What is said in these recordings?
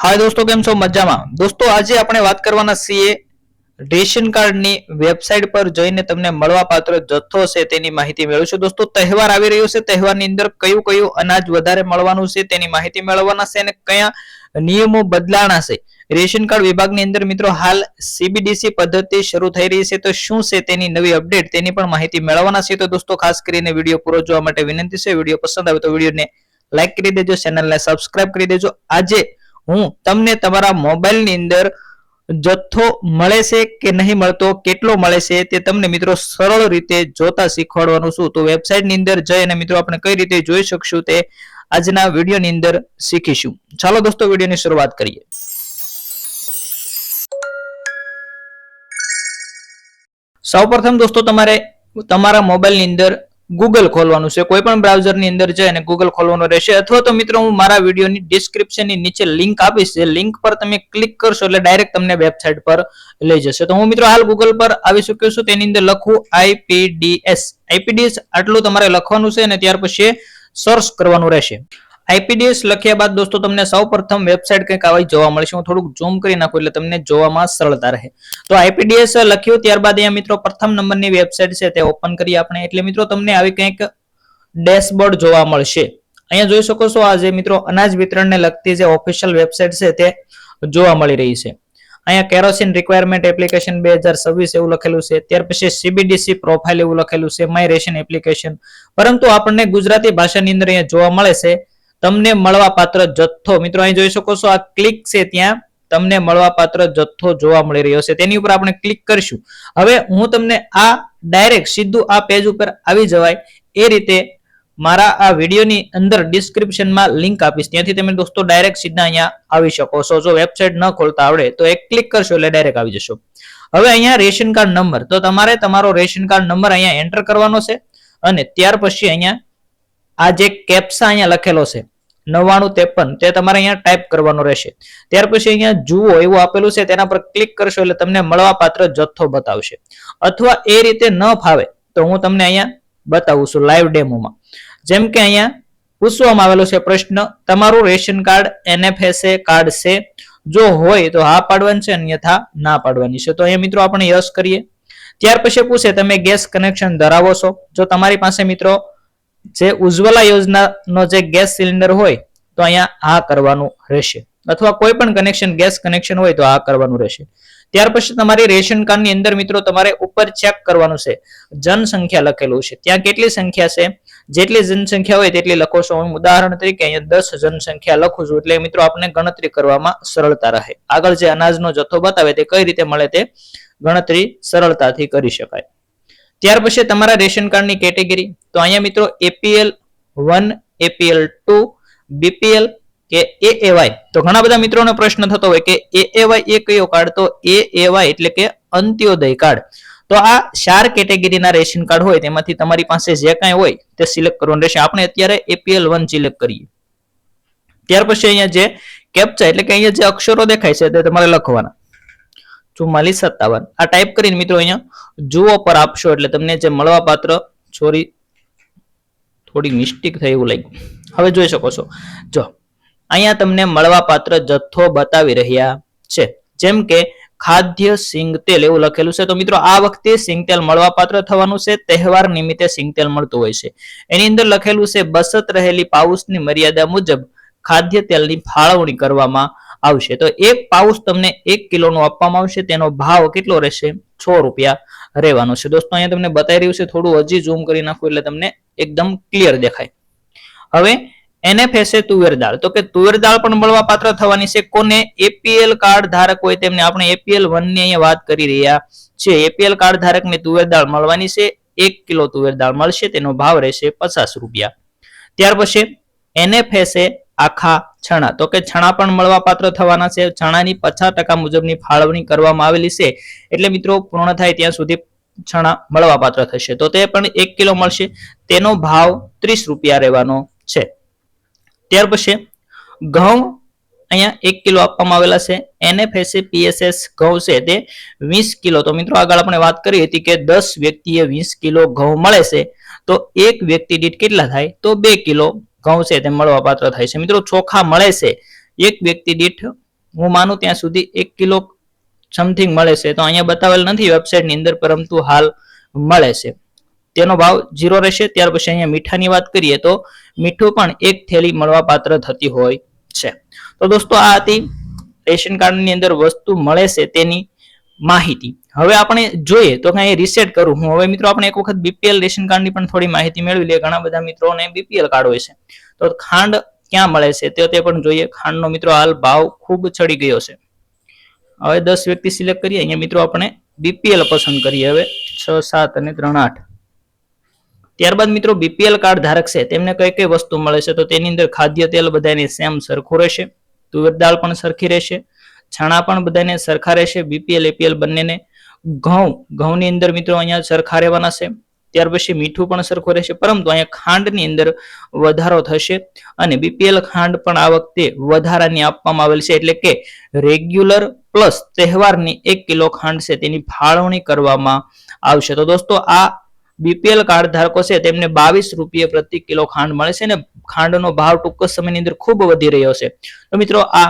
हाय दोस्तों, केम छो मजामा। दोस्तों આજે આપણે વાત કરવાના છીએ રેશન કાર્ડની વેબસાઈટ પર જઈને તમને મળવાપાત્ર જથ્થો છે તેની માહિતી મેળવશો। દોસ્તો તહેવાર આવી રહ્યો છે, તહેવારની અંદર કયું કયું અનાજ વધારે મળવાનું છે તેની માહિતી મેળવવાના છે અને કયા નિયમો બદલાણા છે। રેશન કાર્ડ વિભાગની અંદર મિત્રો હાલ સીબીડીસી પદ્ધતિ શરૂ થઈ રહી છે, તો શું છે તેની નવી અપડેટ તેની પણ માહિતી મેળવવાના છે। તો દોસ્તો ખાસ કરીને વિડીયો પૂરો જોવા માટે વિનંતી છે। વિડીયો પસંદ આવે તો વિડીયોને લાઈક કરી દેજો, ચેનલને સબસ્ક્રાઇબ કરી દેજો। આજે હું તમને તમારા મોબાઈલની અંદર જથ્થો મળે છે કે નહીં મળતો, કેટલો મળે છે તે તમને મિત્રો સરળ રીતે જોતા શીખવાડવાનું છું। તો વેબસાઈટની અંદર જઈ અને મિત્રો આપણે કઈ રીતે જોઈ શકશું તે આજના વિડીયોની અંદર શીખીશું। ચાલો દોસ્તો વિડીયોની શરૂઆત કરીએ। સૌપ્રથમ દોસ્તો તમારે તમારા મોબાઈલની અંદર ગૂગલ ખોલવાનું છે। કોઈ પણ બ્રાઉઝરની અંદર જઈ અને ગૂગલ ખોલવાનું રહેશે, અથવા તો મિત્રો હું મારા વિડીયોની ડિસ્ક્રિપ્શનની નીચે લિંક આપીશ, જે લિંક પર તમે ક્લિક કરશો એટલે ડાયરેક્ટ તમને વેબસાઈટ પર લઈ જશે। તો હું મિત્રો હાલ ગૂગલ પર આવી ચૂક્યો છું। તેની અંદર લખું આઈપીડીએસ આટલું તમારે લખવાનું છે અને ત્યાર પછી સર્ચ કરવાનું રહેશે। આઈપીડીએસ લખ્યા બાદ દોસ્તો તમને સૌપ્રથમ વેબસાઈટ કંઈક આવી જોવા મળશે। હું થોડુંક ઝૂમ કરી નાખું એટલે તમને જોવામાં સરળતા રહે। તો આઈપીડીએસ લખ્યું ત્યારબાદ અહીંયા મિત્રો પ્રથમ નંબરની વેબસાઈટ છે તે ઓપન કરીએ આપણે, એટલે મિત્રો તમને આવી કંઈક ડેશબોર્ડ જોવા મળશે। અહીંયા જોઈ શકો છો આ જે મિત્રો અનાજ વિતરણને લગતી જે ઓફિશિયલ વેબસાઈટ છે તે જોવા મળી રહી છે। અહીંયા કેરોસીન રિક્વાયરમેન્ટ એપ્લિકેશન 2026 એવું લખેલું છે, ત્યાર પછી સીબીડીસી પ્રોફાઇલ એવું લખેલું છે, માય રેશન એપ્લિકેશન, પરંતુ આપણને ગુજરાતી ભાષાની અંદર અહીંયા જોવા મળે છે તમને મળવાપાત્ર જથ્થો। મિત્રો અહીં જોઈ શકો છો આ ક્લિક છે ત્યાં તમને મળવાપાત્ર જથ્થો જોવા મળી રહ્યો છે, તેની ઉપર આપણે ક્લિક કરીશું। હવે હું તમને આ ડાયરેક્ટ સીધું આ પેજ ઉપર આવી જવાય એ રીતે મારા આ વિડીયોની અંદર ડિસ્ક્રિપ્શનમાં લિંક આપીશ, ત્યાંથી તમે દોસ્તો ડાયરેક્ટ સીધા અહીંયા આવી શકો છો। જો વેબસાઈટ ન ખોલતા આવડે તો એક ક્લિક કરશો એટલે ડાયરેક્ટ આવી જશો। હવે અહીંયા રેશન કાર્ડ નંબર, તો તમારે તમારો રેશન કાર્ડ નંબર અહીંયા એન્ટર કરવાનો છે અને ત્યાર પછી અહીંયા આ જે કેપ્સા અહીંયા લખેલો છે 9953 તે તમારે અહીંયા ટાઈપ કરવાનો રહેશે। ત્યાર પછી અહીંયા જુઓ એવું આપેલું છે, તેના પર ક્લિક કરશો એટલે તમને મળવાપાત્ર જથ્થો બતાવશે। અથવા એ રીતે ન ફાવે તો હું તમને અહીંયા બતાવું છું લાઈવ ડેમોમાં। જેમ કે અહીંયા પૂછવામાં આવેલો છે પ્રશ્ન, તમારું રેશન કાર્ડ એનએફએસએ કાર્ડ છે? જો હોય તો હા પાડવાની છે, અન્યથા ના પાડવાની છે। તો અહીંયા મિત્રો આપણે યસ કરીએ। ત્યાર પછી પૂછે તમે ગેસ કનેક્શન ધરાવો છો? જો તમારી પાસે મિત્રો જે ઉજ્જવલા યોજનાનો જે ગેસ સિલિન્ડર હોય તો અહીંયા હા કરવાનું રહેશે, અથવા કોઈ પણ કનેક્શન ગેસ કનેક્શન હોય તો હા કરવાનું રહેશે। ત્યાર પછી તમારી રેશન કાર્ડની અંદર મિત્રો તમારે ઉપર ચેક કરવાનું છે જનસંખ્યા લખેલું છે, ત્યાં કેટલી સંખ્યા છે, જેટલી જનસંખ્યા હોય તેટલી લખો છો। હું ઉદાહરણ તરીકે અહીંયા 10 જનસંખ્યા લખું છું, એટલે મિત્રો આપણે ગણતરી કરવામાં સરળતા રહે। આગળ જે અનાજનો જથ્થો બતાવે તે કઈ રીતે મળે તે ગણતરી સરળતાથી કરી શકાય। ત્યાર પછી તમારા રેશન કાર્ડની કેટેગરી, તો અહીંયા મિત્રો એપીએલ 1, એપીએલ 2, બીપીએલ કે એએવાય। તો ઘણા બધા મિત્રોનો પ્રશ્ન થતો હોય કે એએવાય એ કયો કાર્ડ? તો એએવાય એટલે કે અંત્યોદય કાર્ડ। તો આ 4 કેટેગરીના રેશન કાર્ડ હોય તેમાંથી તમારી પાસે જે કાંઈ હોય તે સિલેક્ટ કરવાનું રહેશે। આપણે અત્યારે એપીએલ 1 સિલેક્ટ કરીએ। ત્યાર પછી અહીંયા જે કેપ્ચા એટલે કે અહીંયા જે અક્ષરો દેખાય છે તે તમારે લખવાના 4457 આ ટાઈપ કરીને મિત્રો અહીંયા જુઓ પર આપશો એટલે તમને જે મળવાપાત્ર થોડી મિસ્ટેક થઈ એવું લાગ્યું। હવે જોઈ શકો છો, જો અહીંયા તમને મળવાપાત્ર જથ્થો બતાવી રહ્યા છે, જેમ કે ખાદ્ય સિંગ તેલ એવું લખેલું છે। તો મિત્રો આ વખતે સિંગ તેલ મળવાપાત્ર થવાનું છે, તહેવાર નિમિત્તે સિંગ તેલ મળતું હોય છે। એની અંદર લખેલું છે બચત રહેલી પાઉચની મર્યાદા મુજબ ખાદ્ય તેલની ફાળવણી કરવામાં આવશે। તો એક પાઉચ તમને 1 કિલોનું આપવામાં આવશે, તેનો ભાવ કેટલો રહેશે? 6 રૂપિયા રહેવાનો છે। દોસ્તો અહીંયા તમને બતાવી રહ્યું છે, થોડું હજી ઝૂમ કરી નાખું એટલે તમને એકદમ ક્લિયર દેખાય। હવે એનએફએસએ તુવેર દાળ, તો કે તુવેર દાળ પણ મળવાપાત્ર થવાની છે। કોને? એપીએલ કાર્ડ ધારક હોય તેમને। આપણે એપીએલ 1 ની અહીંયા વાત કરી રહ્યા છીએ। એપીએલ કાર્ડ ધારકને તુવેર દાળ મળવાની છે, 1 કિલો તુવેર દાળ મળશે, તેનો ભાવ રહેશે 50 રૂપિયા। ત્યાર પછી એનએફએસએ આખા છણા, તો કે છણા પણ મળવાપાત્ર થવાના છે। છણાની 50% મુજબની ફાળવણી કરવામાં આવેલી છે, એટલે મિત્રો પૂર્ણ થાય ત્યાં સુધી છણા મળવાપાત્ર થશે, તો તે પણ 1 કિલો મળશે, તેનો ભાવ 30 રૂપિયા રહેવાનો છે। ત્યાર પછી ઘઉં અહીંયા 1 કિલો આપવામાં આવેલા છે। એનએફએસએ પીએસએસ ઘઉં છે તે 20 કિલો। તો મિત્રો આગળ આપણે વાત કરી હતી કે 10 વ્યક્તિએ 20 કિલો ઘઉં મળે છે, તો એક વ્યક્તિ દીઠ કેટલા થાય? તો 2 કિલો ઘઉં છે તે મળવાપાત્ર થાય છે। મિત્રો ચોખા મળે છે એક વ્યક્તિ દીઠ હું માનું ત્યાં સુધી 1 કિલો સમથિંગ મળે છે. તો અહીંયા બતાવેલ નથી વેબસાઇટની અંદર, પરંતુ હાલ મળે છે. તેનો ભાવ 0 રહેશે. ત્યાર પછી અહીંયા મીઠાની વાત કરીએ તો મીઠું પણ 1 થેલી મળવા પાત્ર થતી હોય છે. તો દોસ્તો આ હતી રેશન કાર્ડની અંદર વસ્તુ મળે છે તેની માહિતી. હવે આપણે જોઈએ તો કઈ રીસેટ કરું હું. હવે મિત્રો આપણે એક વખત બીપીએલ રેશન કાર્ડની પણ થોડી માહિતી મેળવી લઈએ. ઘણા બધા મિત્રોને બીપીએલ કાર્ડ હોય છે. તો ખાંડ ક્યાં મળે છે તે પણ જોઈએ. ખાંડનો મિત્રો હાલ ભાવ ખૂબ ચડી ગયો છે. હવે 10 વ્યક્તિ સિલેક્ટ કરીએ. અહીંયા મિત્રો આપણે બીપીએલ પસંદ કરીએ. હવે 6, 7 અને 3, 8. ત્યારબાદ મિત્રો બીપીએલ કાર્ડ ધારક છે તેમને કઈ કઈ વસ્તુ મળે છે? તો તેની અંદર ખાદ્ય તેલ બધાને સેમ સરખું રહેશે. તુવેર દાળ પણ સરખી રહેશે. છાણા પણ બધાને સરખા રહેશે. બીપીએલ એપીએલ બંનેને. ઘઉંની અંદર મિત્રો અહીંયા સરખા રહેવાના છે. ત્યાર પછી મીઠું પણ સરખું રહેશે, પરંતુ અહીંયા ખાંડની અંદર વધારો થશે અને બીપીએલ ખાંડ પણ આ વખતે વધારાની આપવામાં આવેલ છે. એટલે કે રેગ્યુલર પ્લસ તહેવારની 1 કિલો ખાંડ છે તેની ફાળવણી કરવામાં આવશે. તો દોસ્તો આ બીપીએલ કાર્ડ ધારકો છે તેમને 22 રૂપિયા પ્રતિ કિલો ખાંડ મળે છે અને ખાંડનો ભાવ ટૂંક સમયની અંદર ખૂબ વધી રહ્યો છે. તો મિત્રો આ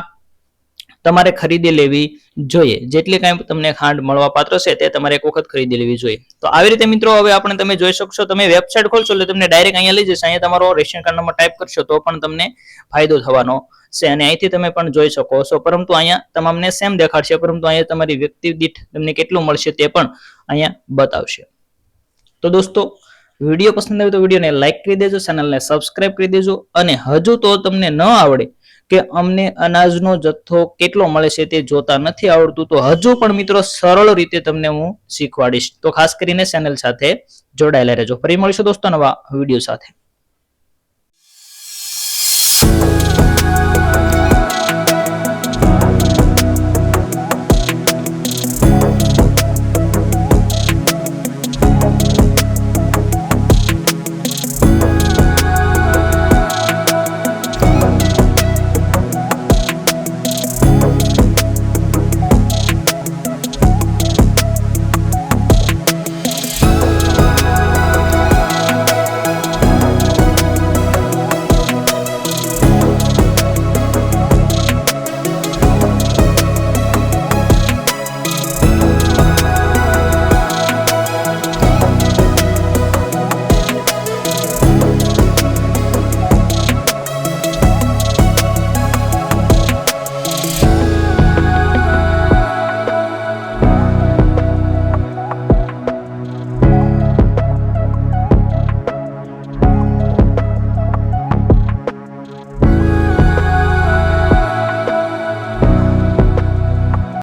તમારે ખરીદી લેવી જોઈએ. જેટલી કાંઈ તમને ખાંડ મળવા પાત્ર છે તે તમારે એક વખત ખરીદી લેવી જોઈએ. તો આવી રીતે મિત્રો હવે આપણે તમે જોઈ શકશો, તમે વેબસાઇટ ખોલશો એટલે તમને ડાયરેક્ટ અહીંયા લઈ જશે. અહીંયા તમારો રેશન કાર્ડ નંબર ટાઈપ કરશો તો પણ તમને ફાયદો થવાનો છે અને અહીંથી તમે પણ જોઈ શકો છો. પરંતુ અહીંયા તમામને સેમ દેખાડશે, પરંતુ અહીંયા તમારી વ્યક્તિ દીઠ તમને કેટલું મળશે તે પણ અહીંયા બતાવશે. તો દોસ્તો વિડીયો પસંદ આવ્યો તો વિડીયોને લાઈક કરી દેજો, ચેનલને સબસ્ક્રાઇબ કરી દેજો અને હજુ તો તમને ન આવડે કે અમને અનાજનો જથ્થો કેટલો મળે છે તે જોતા નથી આવડતું તો હજુ પણ મિત્રો સરળ રીતે તમને હું શીખવાડીશ. તો ખાસ કરીને ચેનલ સાથે જોડાયેલા રહેજો. ફરી મળીશું દોસ્તો નવા વિડીયો સાથે.